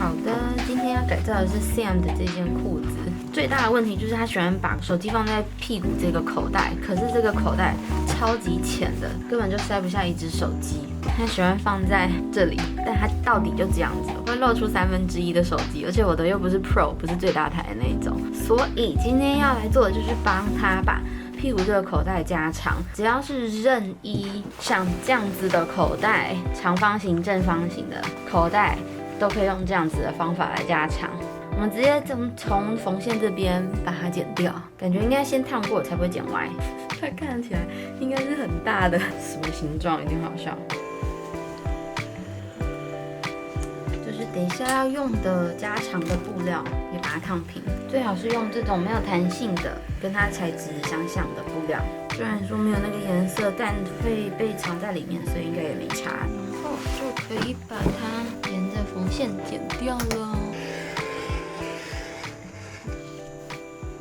好的，今天要改造的是 Sam 的这件裤子。最大的问题就是他喜欢把手机放在屁股这个口袋，可是这个口袋超级浅的，根本就塞不下一只手机。他喜欢放在这里，但他到底就这样子，会露出1/3的手机，而且我的又不是 Pro， 不是最大台的那一种。所以今天要来做的就是帮他把屁股这个口袋加长，只要是任意像这样子的口袋，长方形、正方形的口袋，都可以用这样子的方法来加长。我们直接从缝线这边把它剪掉，感觉应该先烫过才不会剪歪。它看起来应该是很大的什么形状，有点好笑。就是等一下要用的加长的布料也把它烫平，最好是用这种没有弹性的，跟它材质相像的布料。虽然说没有那个颜色，但会被藏在里面，所以应该也没差。然后就可以把它沿着缝线剪掉了。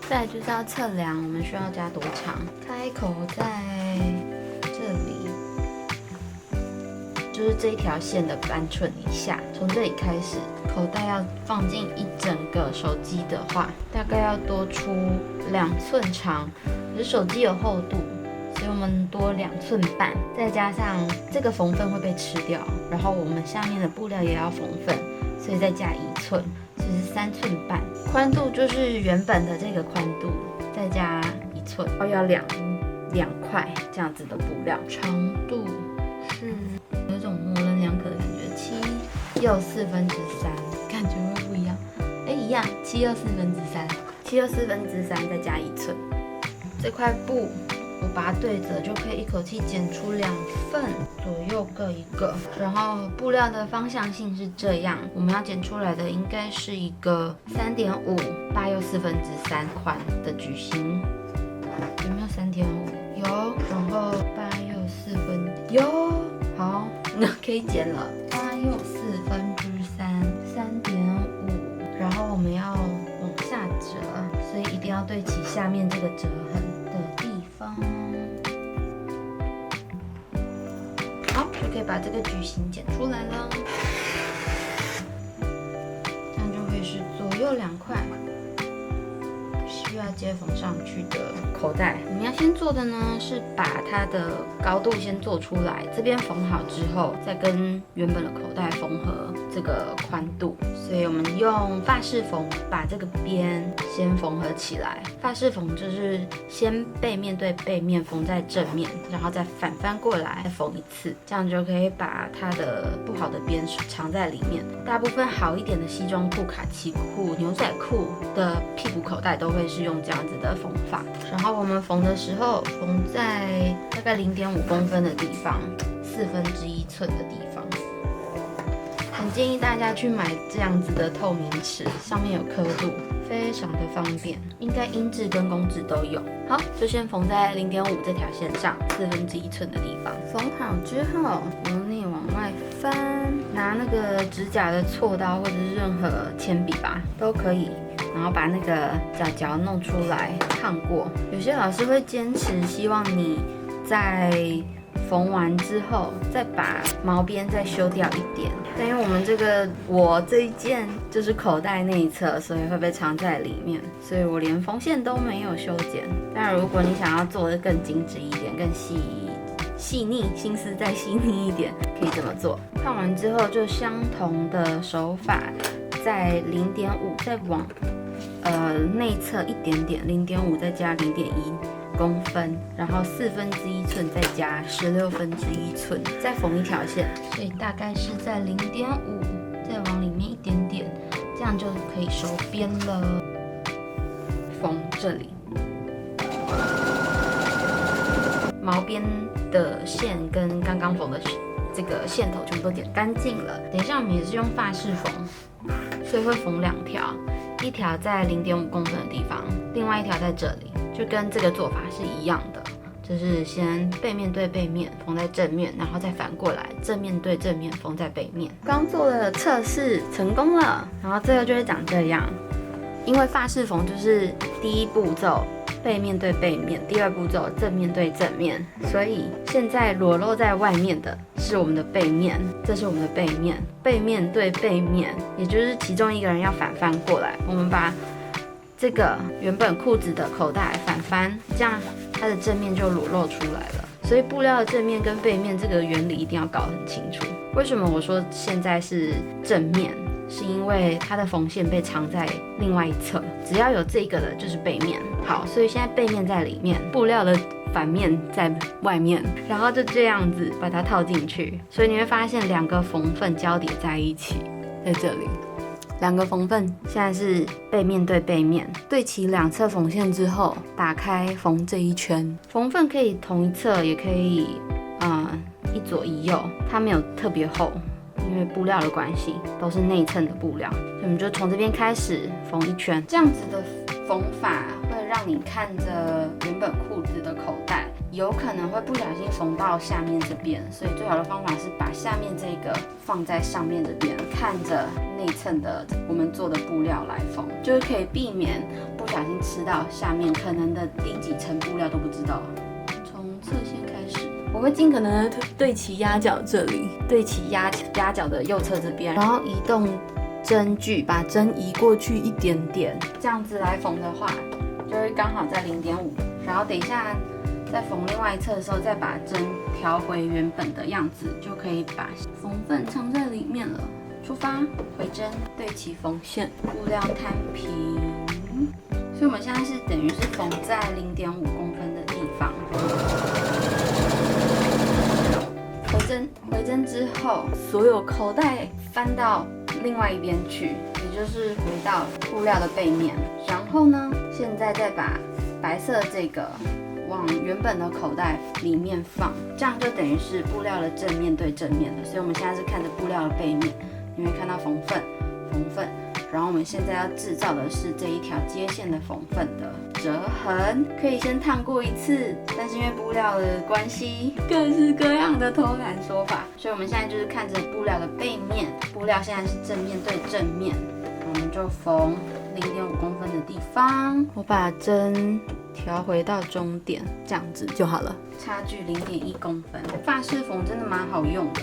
再来就是要测量我们需要加多长，开口在这里，就是这一条线的半寸以下，从这里开始，口袋要放进一整个手机的话，大概要多出2寸长。可是手机有厚度，所以我们多2寸半，再加上这个缝缝会被吃掉，然后我们下面的布料也要缝缝，所以再加1寸。是3寸半，宽度就是原本的这个宽度，再加1寸，然后要两块这样子的布料，长度是有种模棱两可的感觉，7又4/3，感觉会不一样？一样，7又4/3，7又4/3再加1寸，这块布我把它对折，就可以一口气剪出2份，左右各一个。然后布料的方向性是这样，我们要剪出来的应该是一个3.5 8又4/3宽的矩形。有没有3.5？有，然后8又4/3，有，好，那可以剪了。8又4/3 3.5，然后我们要往下折，所以一定要对齐下面这个折痕的地方。好，就可以把这个矩形剪出来了。这样就会是左右2块需要接缝上去的口袋。我们要先做的呢，是把它的高度先做出来，这边缝好之后，再跟原本的口袋缝合这个宽度。所以我们用法式缝把这个边先缝合起来。法式缝就是先背面对背面缝在正面，然后再反翻过来再缝一次，这样就可以把它的不好的边藏在里面。大部分好一点的西装裤、卡其裤、牛仔裤的屁股口袋都会是用这样子的缝法。然后我们缝的时候，缝在大概0.5公分的地方，1/4寸的地方。很建议大家去买这样子的透明尺，上面有刻度，非常的方便，应该英制跟公制都有。好，就先缝在0.5这条线上1/4寸的地方。缝好之后，由内往外翻，拿那个指甲的锉刀或者是任何铅笔吧，都可以。然后把那个角弄出来，烫过。有些老师会坚持希望你在缝完之后，再把毛边再修掉一点。但因为我这一件就是口袋内侧，所以会被藏在里面，所以我连缝线都没有修剪。当然，如果你想要做得更精致一点、更细腻，心思再细腻一点，可以这么做。烫完之后，就相同的手法，在0.5再往内侧一点点，0.5再加0.1公分，然后1/4寸再加16/1寸，再缝一条线，所以大概是在0.5再往里面一点点，这样就可以收边了。缝这里，毛边的线跟刚刚缝的这个线头全部都剪干净了。等一下我们也是用法式缝，所以会缝2条，一条在0.5公分的地方，另外一条在这里，就跟这个做法是一样的，就是先背面对背面缝在正面，然后再反过来正面对正面缝在背面。刚做的测试成功了，然后最后就会长这样。因为法式缝就是第一步骤背面对背面，第二步骤正面对正面，所以现在裸露在外面的是我们的背面，这是我们的背面，背面对背面，也就是其中一个人要反翻过来，我们把这个原本裤子的口袋反翻，这样它的正面就裸露出来了。所以布料的正面跟背面这个原理一定要搞很清楚。为什么我说现在是正面？是因为它的缝线被藏在另外一侧，只要有这个的就是背面。好，所以现在背面在里面，布料的反面在外面，然后就这样子把它套进去。所以你会发现两个缝份交叠在一起，在这里。两个缝份现在是背面对背面，对齐两侧缝线之后，打开缝这一圈。缝份可以同一侧，也可以一左一右，它没有特别厚，因为布料的关系，都是内衬的布料。所以我们就从这边开始缝一圈，这样子的缝法会让你看着原本裤子的口袋，有可能会不小心缝到下面这边，所以最好的方法是把下面这个放在上面这边，看着内衬的我们做的布料来缝，就是可以避免不小心吃到下面可能的第几层布料都不知道。从侧线开始，我会尽可能的对齐压角这里，对齐压角的右侧这边，然后移动针具，把针移过去一点点，这样子来缝的话，就会刚好在0.5。然后等一下在缝另外一侧的时候，再把针调回原本的样子，就可以把缝份藏在里面了。出发，回针，对齐缝线，布料摊平。所以我们现在是等于是缝在0.5公分的地方。回针之后，所有口袋翻到另外一边去，也就是回到布料的背面。然后呢，现在再把白色这个往原本的口袋里面放，这样就等于是布料的正面对正面的。所以我们现在是看着布料的背面，你会看到缝份，然后我们现在要制造的是这一条接线的缝份的折痕，可以先烫过一次，但是因为布料的关系，各式各样的偷懒说法，所以我们现在就是看着布料的背面，布料现在是正面对正面，我们就缝0.5公分的地方，我把针调回到中点，这样子就好了，差距0.1公分。法式缝真的蛮好用的。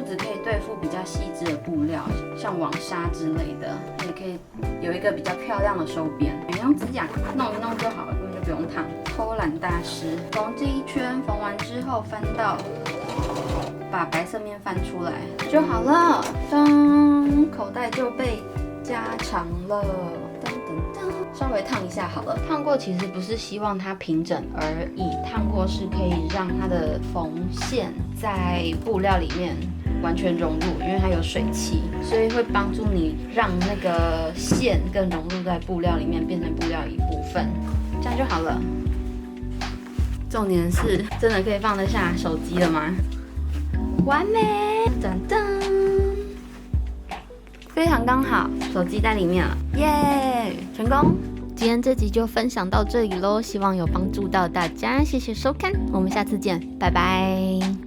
只可以对付比较细致的布料，像网纱之类的，也可以有一个比较漂亮的收边。你用指甲弄一弄就好了，根本就不用烫。偷懒大师，缝这一圈，缝完之后翻到，把白色面翻出来就好了。当口袋就被加长了。稍微烫一下好了，烫过其实不是希望它平整而已，烫过是可以让它的缝线在布料里面完全融入，因为它有水汽，所以会帮助你让那个线更融入在布料里面，变成布料一部分，这样就好了。重点是真的可以放得下手机了吗？完美，噔噔，非常刚好，手机在里面了，耶，成功！今天这集就分享到这里咯，希望有帮助到大家，谢谢收看，我们下次见，拜拜。